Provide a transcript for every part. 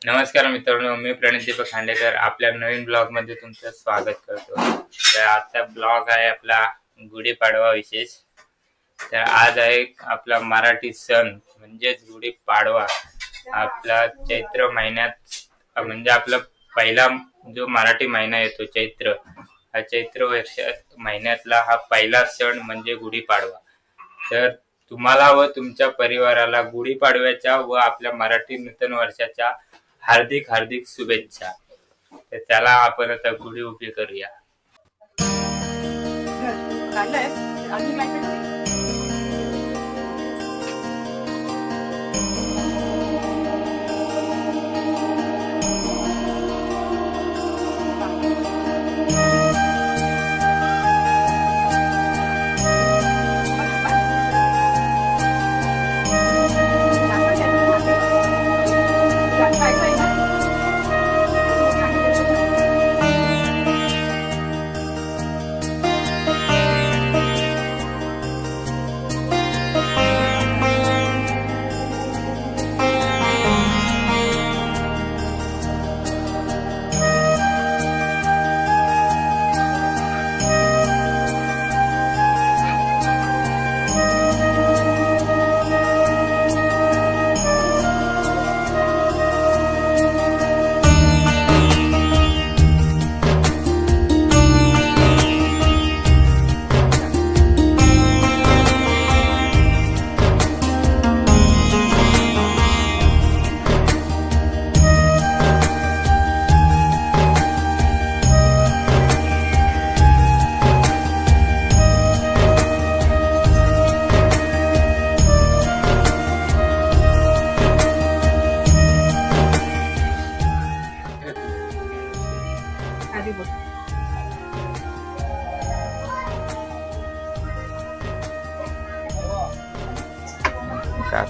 नमस्कार मित्रांनो, मी प्रणित दीपक खांडेकर आपल्या नवीन ब्लॉग मध्ये तुमचं स्वागत करतो। तर आजचा ब्लॉग आहे आपला गुढीपाडवा विशेष। तर आज आहे आपला मराठी सण म्हणजेच गुढीपाडवा। आपला चैत्र महिन्यात म्हणजे आपला पहिला जो मराठी महिना येतो चैत्र, हा चैत्र महिन्यातला हा पहिला सण म्हणजे गुढीपाडवा। तर तुम्हाला व तुमच्या परिवाराला गुढीपाडव्याच्या व आपल्या मराठी नूतन वर्षाच्या हार्दिक हार्दिक शुभेच्छा। तर त्याला आपण आता गुढी उभी करूया।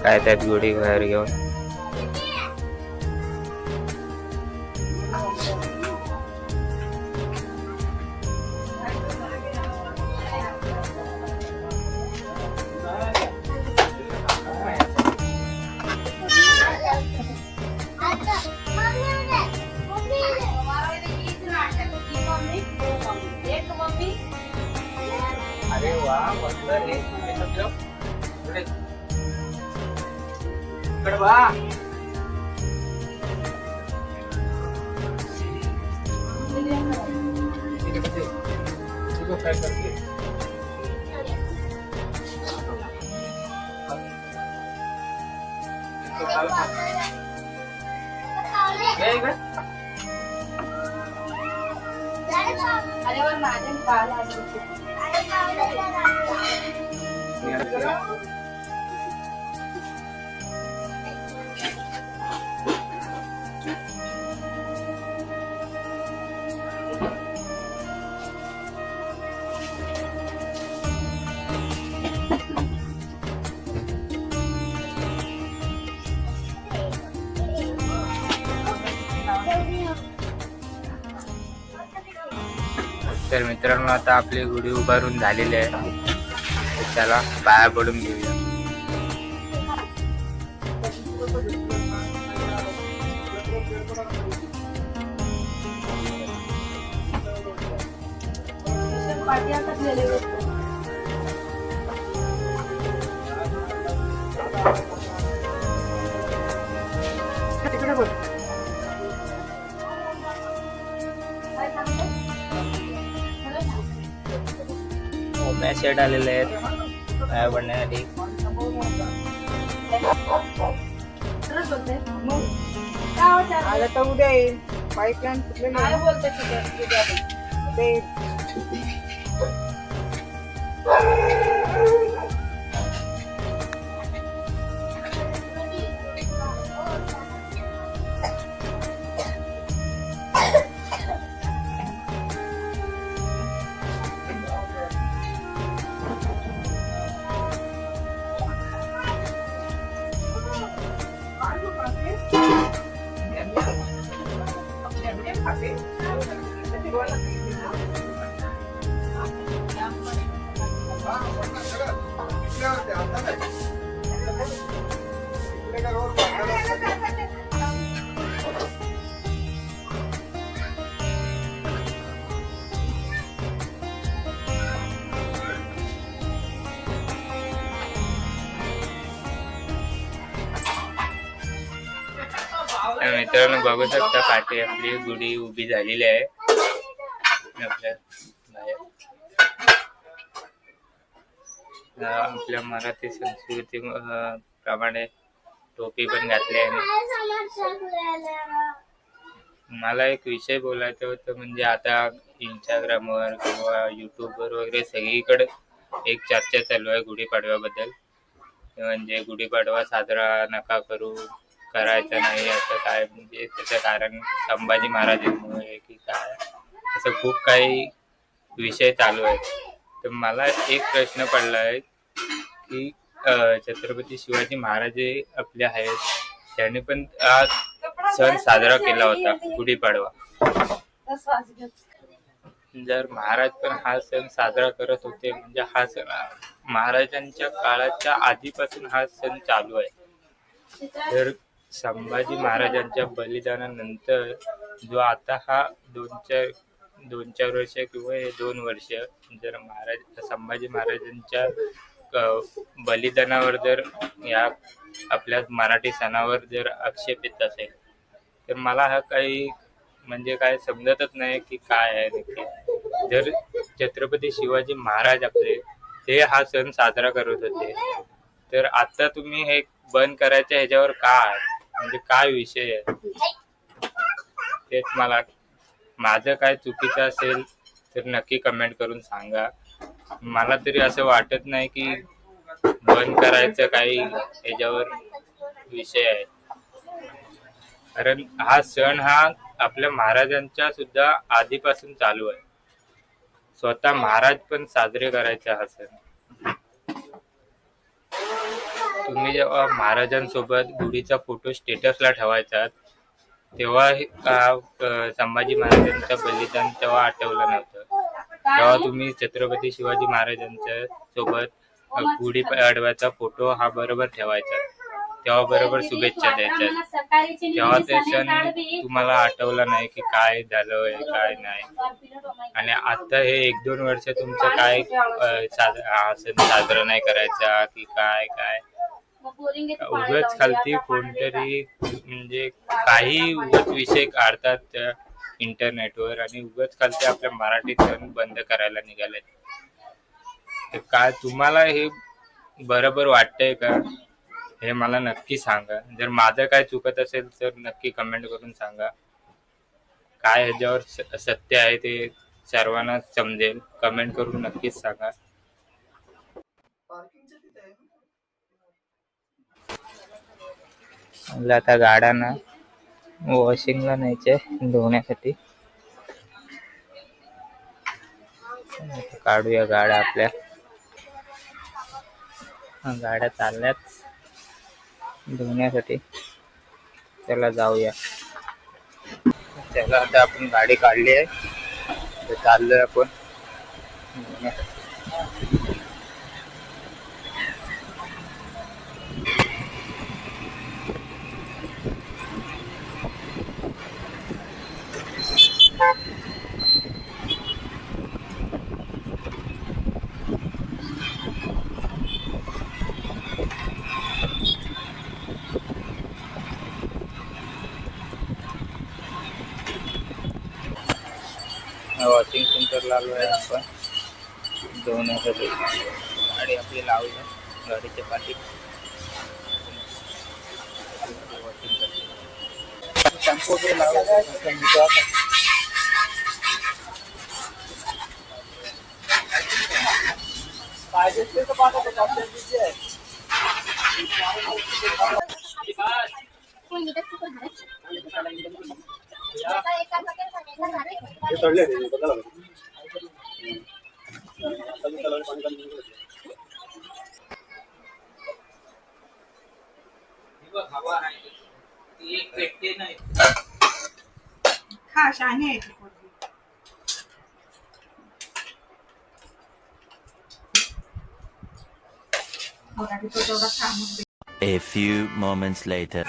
काय त्यात गुढी बाहेर घेऊन अरे वाह मस्त रे कडवा काय करते अरे वर माझे पाल तर मित्रांनो आता आपली गुढी उभारून झालेली आहे। तर त्याला पाया पडून घेऊया। शेड आलेले आहेत पाया पडण्यासाठी। आलं तर उद्या येईल पाईपलाईन कुठले बोलते तर मित्रांनो बघू शकता पाठी आपली गुढी उभी झालेली आहे आपल्या बाहेर. आपल्या मराठी संस्कृती प्रमाणे टोपी पण घातली आहे. मला एक विषय बोलायचं होतं, म्हणजे आता इंस्टाग्रामवर किंवा युट्यूबवर वगैरे सगळीकडे एक चर्चा चालू आहे गुढीपाडव्याबद्दल. म्हणजे गुढीपाडवा साजरा नका करायचा नाही असं काय, म्हणजे त्याचं कारण संभाजी महाराजांमुळे की काय, असं खूप काही विषय चालू आहेत. तर मला एक प्रश्न पडला आहे की छत्रपती शिवाजी महाराज आपले आहेत, त्यांनी पण सण साजरा केला होता गुढीपाडवा. जर महाराज पण हा सण साजरा करत होते, म्हणजे हा सण महाराजांच्या काळाच्या आधीपासून हा सण चालू आहे. तर संभाजी महाराजांच्या बलिदानानंतर जो आता हा दोन चार वर्ष किंवा 2 वर्ष जर संभाजी महाराजांच्या बलिदानावर जर या आपल्या मराठी सणावर जर आक्षेप येत असेल, तर मला हा काही म्हणजे काय समजतच नाही की काय आहे नक्की. जर छत्रपती शिवाजी महाराज आपले ते हा सण साजरा करत होते, तर आता तुम्ही हे बंद करायच्या ह्याच्यावर काय, म्हणजे काय विषय आहे तेच माझं काय चुकीचं असेल तर नक्की कमेंट करून सांगा. मला तरी असं वाटत नाही की बंद करायचं काही ह्याच्यावर विषय आहे, कारण हा सण हा आपल्या महाराजांच्या सुद्धा आधीपासून चालू आहे. स्वतः महाराज पण साजरे करायचे हा सण. तुम्ही जेव्हा महाराजांसोबत गुढीचा फोटो स्टेटसला ठेवायचा, तेव्हा संभाजी महाराजांचं बलिदान तेव्हा आठवलं नव्हतं. तेव्हा तुम्ही छत्रपती शिवाजी महाराजांच्या सोबत गुढीपाडव्याचा फोटो हा बरोबर ठेवायचा, तेव्हा बरोबर शुभेच्छा द्यायच्या. तेव्हा ते सण तुम्हाला आठवला नाही की काय झालंय काय नाही. आणि आता हे 1-2 वर्ष तुमचं काय हा सण साजरा नाही करायचा की काय उगाच खालती कोणतरी म्हणजे काही उगाच विषय काढतात त्या इंटरनेटवर आणि उगाच खालती आपल्या मराठी सण बंद करायला निघाले. तर काय तुम्हाला हे बरोबर वाटतंय का, हे मला नक्की सांगा. जर माझं काय चुकत असेल तर नक्की कमेंट करून सांगा. काय ह्याच्यावर सत्य आहे ते सर्वांना समजेल. कमेंट करून नक्कीच सांगा. आता गाड्यांना वॉशिंगला न्यायचे धुण्यासाठी. काढूया गाड्या आपल्या. गाड्या चालल्यात धुण्यासाठी. चला जाऊया. चला आता आपण गाडी काढली आहे, चाललोय आपण. वॉशिंग सेंटरला आलो आहे आपण धुण्यासाठी. गाडी आपली लावूया गाडीच्या पाठी. शॅम्पू वगैरे लावायचा. पाहिजे तर पाठवतो. हा शाने आहे. A few moments later.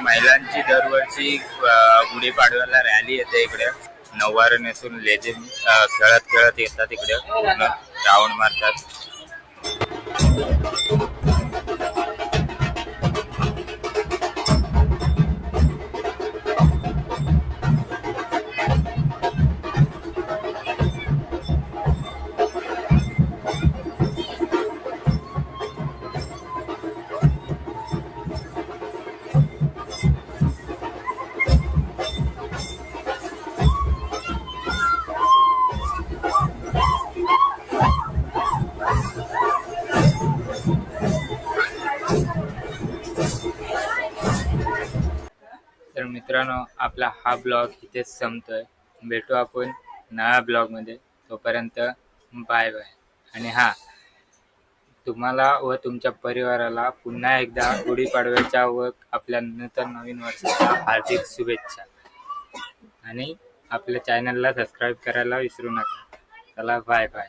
महिलांची दरवर्षी गुढीपाडव्याला रॅली येते इकडे. नऊवार नेसून लेझिम खेळत येतात इकडे, पूर्ण राऊंड मारतात. तर मित्रांनो, आपला हा ब्लॉग इथेच संपतोय. भेटू आपण नव्या ब्लॉगमध्ये. तोपर्यंत बाय बाय. आणि हा, तुम्हाला व तुमच्या परिवाराला पुन्हा एकदा गुढीपाडव्याच्या व आपल्या नवीन वर्षाच्या हार्दिक शुभेच्छा. आणि आपल्या चॅनलला सबस्क्राईब करायला विसरू नका. चला बाय बाय.